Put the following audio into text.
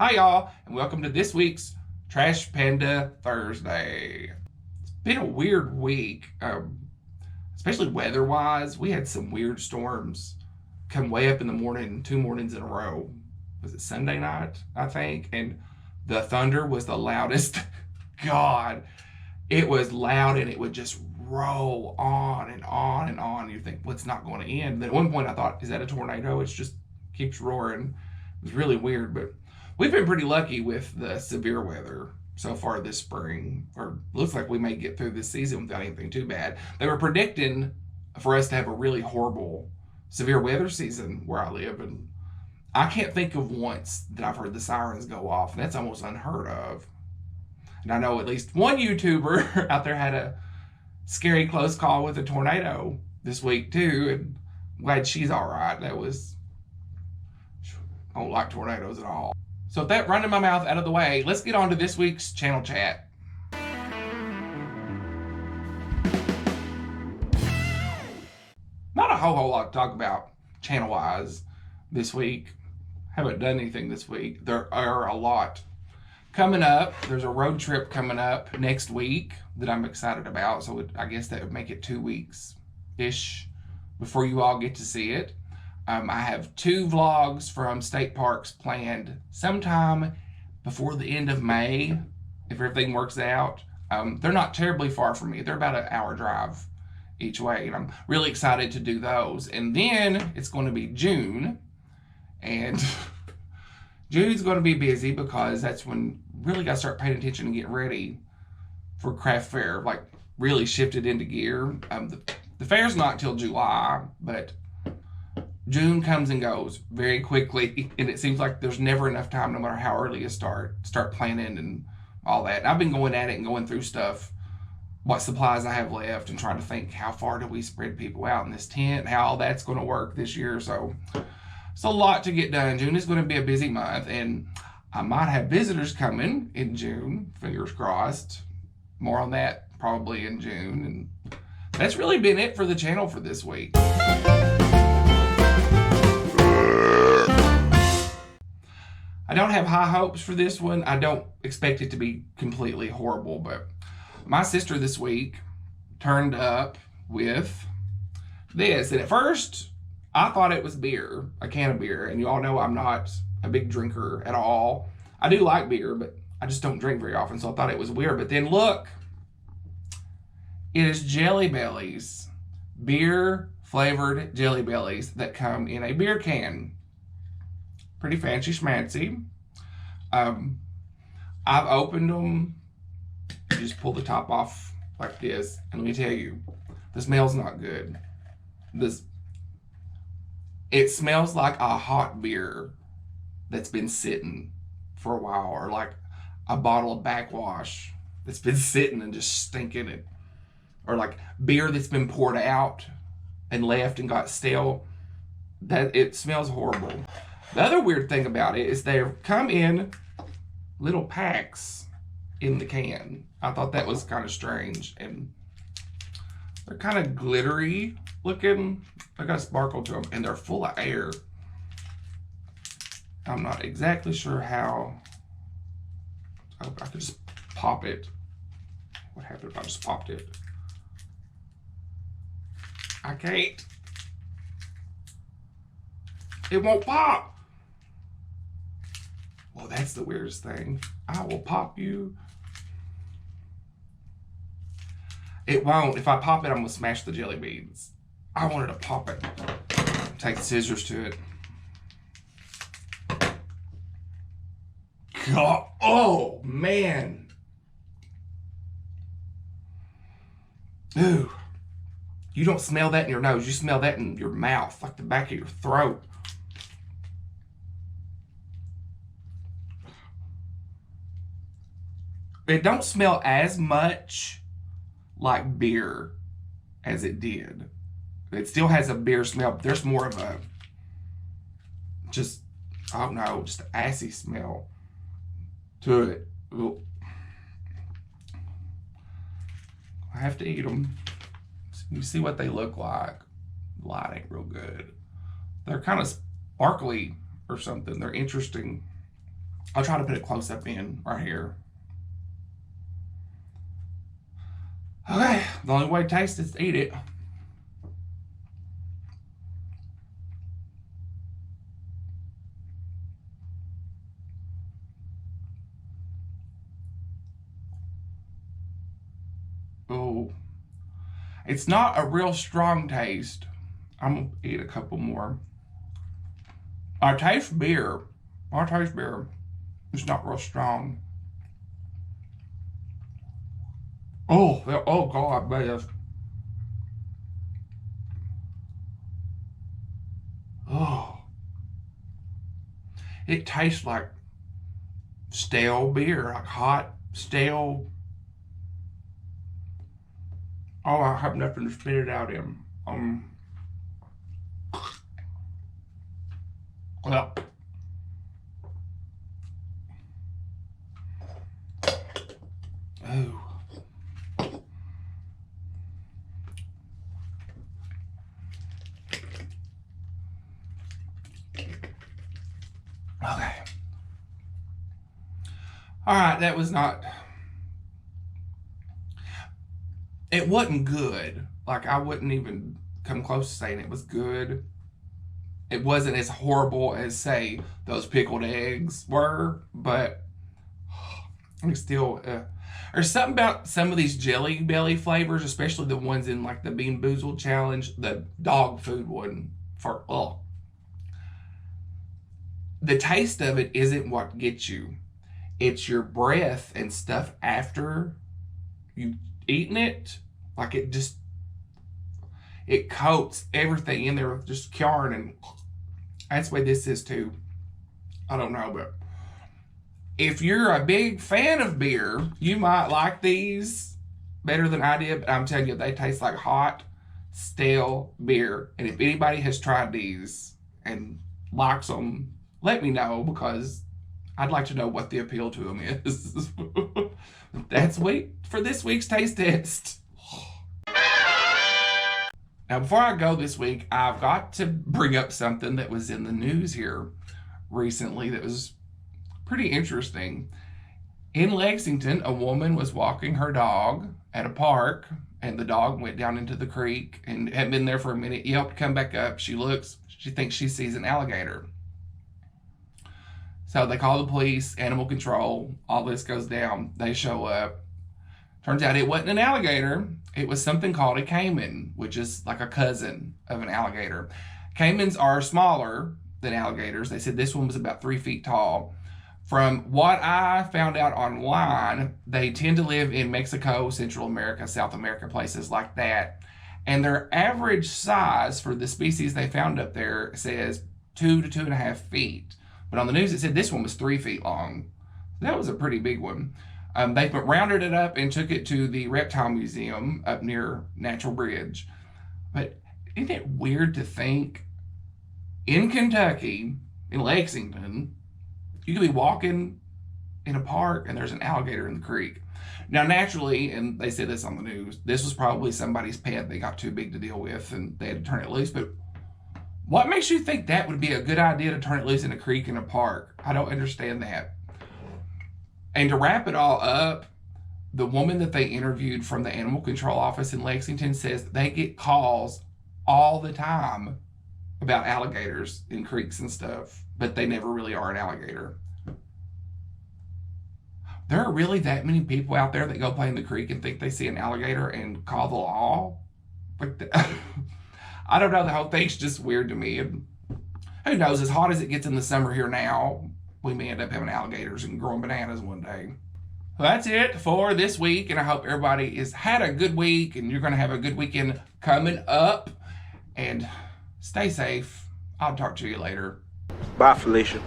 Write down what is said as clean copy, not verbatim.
Hi y'all, and welcome to this week's Trash Panda Thursday. It's been a weird week, especially weather-wise. We had some weird storms come way up in the morning, 2 mornings in a row. Was it Sunday night, I think? And the thunder was the loudest. God, it was loud and it would just roll on and on and on. You think, well, it's not going to end. And then at one point I thought, is that a tornado? It just keeps roaring. It was really weird, but we've been pretty lucky with the severe weather so far this spring, or looks like we may get through this season without anything too bad. They were predicting for us to have a really horrible severe weather season where I live, and I can't think of once that I've heard the sirens go off, and that's almost unheard of. And I know at least one YouTuber out there had a scary close call with a tornado this week too, and I'm glad she's all right. I don't like tornadoes at all. So with that running my mouth out of the way, let's get on to this week's channel chat. Not a whole lot to talk about channel-wise this week. Haven't done anything this week. There are a lot coming up. There's a road trip coming up next week that I'm excited about. So I guess that would make it 2 weeks-ish before you all get to see it. I have 2 vlogs from state parks planned sometime before the end of May, if everything works out. They're not terribly far from me. They're about an hour drive each way, and I'm really excited to do those. And then it's going to be June, and June's going to be busy because that's when really got to start paying attention and getting ready for craft fair, like really shifted into gear. The fair's not till July, but June comes and goes very quickly, and it seems like there's never enough time, no matter how early you start planning and all that. And I've been going at it and going through stuff, what supplies I have left, and trying to think how far do we spread people out in this tent, how all that's going to work this year. So it's a lot to get done. June is going to be a busy month, and I might have visitors coming in June, fingers crossed. More on that probably in June. And that's really been it for the channel for this week. I don't have high hopes for this one. I don't expect it to be completely horrible, but my sister this week turned up with this. And at first, I thought it was beer, a can of beer. And you all know I'm not a big drinker at all. I do like beer, but I just don't drink very often, so I thought it was weird. But then look, it is Jelly Bellies, beer-flavored Jelly Bellies that come in a beer can. Pretty fancy schmancy. I've opened them. You just pull the top off like this, and let me tell you, the smell's not good. It smells like a hot beer that's been sitting for a while, or like a bottle of backwash that's been sitting and just stinking it, or like beer that's been poured out and left and got stale. That it smells horrible. The other weird thing about it is they come in little packs in the can. I thought that was kind of strange, and they're kind of glittery looking. They got a sparkle to them, and they're full of air. I'm not exactly sure how. Oh, I could just pop it. What happened if I just popped it? I can't. It won't pop. Well, that's the weirdest thing. I will pop you. It won't. If I pop it, I'm going to smash the jelly beans. I wanted to pop it. Take the scissors to it. God. Oh, man. Ooh. You don't smell that in your nose. You smell that in your mouth, like the back of your throat. It don't smell as much like beer as it did. It still has a beer smell, but there's more of a just, I don't know, just an assy smell to it. Ooh. I have to eat them. You see what they look like. The light ain't real good. They're kind of sparkly or something. They're interesting. I'll try to put a close-up in right here. Okay, the only way to taste it is to eat it. Oh, it's not a real strong taste. I'm gonna eat a couple more. I taste beer. I taste beer. It's not real strong. Oh God, man. Oh, it tastes like stale beer, like hot, stale. Oh, I have nothing to spit it out in. Well, oh. Okay. All right, that was not. It wasn't good. Like, I wouldn't even come close to saying it was good. It wasn't as horrible as, say, those pickled eggs were, but it's still. There's something about some of these Jelly Belly flavors, especially the ones in like the Bean Boozled challenge, the dog food one. The taste of it isn't what gets you. It's your breath and stuff after you've eaten it. Like it coats everything in there with just yarn, and that's the way this is too. I don't know, but if you're a big fan of beer, you might like these better than I did, but I'm telling you, they taste like hot, stale beer. And if anybody has tried these and likes them, let me know, because I'd like to know what the appeal to them is. That's for this week's taste test. Now, before I go this week, I've got to bring up something that was in the news here recently that was pretty interesting. In Lexington, a woman was walking her dog at a park, and the dog went down into the creek and had been there for a minute, yelped, come back up. She looks, she thinks she sees an alligator. So they call the police, animal control, all this goes down. They show up. Turns out it wasn't an alligator. It was something called a caiman, which is like a cousin of an alligator. Caimans are smaller than alligators. They said this one was about 3 feet tall. From what I found out online, they tend to live in Mexico, Central America, South America, places like that. And their average size for the species they found up there says 2 to 2.5 feet. But on the news, it said this one was 3 feet long. That was a pretty big one. They rounded it up and took it to the Reptile Museum up near Natural Bridge. But isn't it weird to think in Kentucky, in Lexington, you could be walking in a park and there's an alligator in the creek. Now, naturally, and they said this on the news, this was probably somebody's pet they got too big to deal with and they had to turn it loose. But what makes you think that would be a good idea to turn it loose in a creek in a park? I don't understand that. And to wrap it all up, the woman that they interviewed from the animal control office in Lexington says they get calls all the time about alligators in creeks and stuff, but they never really are an alligator. There are really that many people out there that go play in the creek and think they see an alligator and call the law? Like I don't know, the whole thing's just weird to me. And who knows, as hot as it gets in the summer here now, we may end up having alligators and growing bananas one day. Well, that's it for this week, and I hope everybody has had a good week, and you're going to have a good weekend coming up. And stay safe. I'll talk to you later. Bye, Felicia.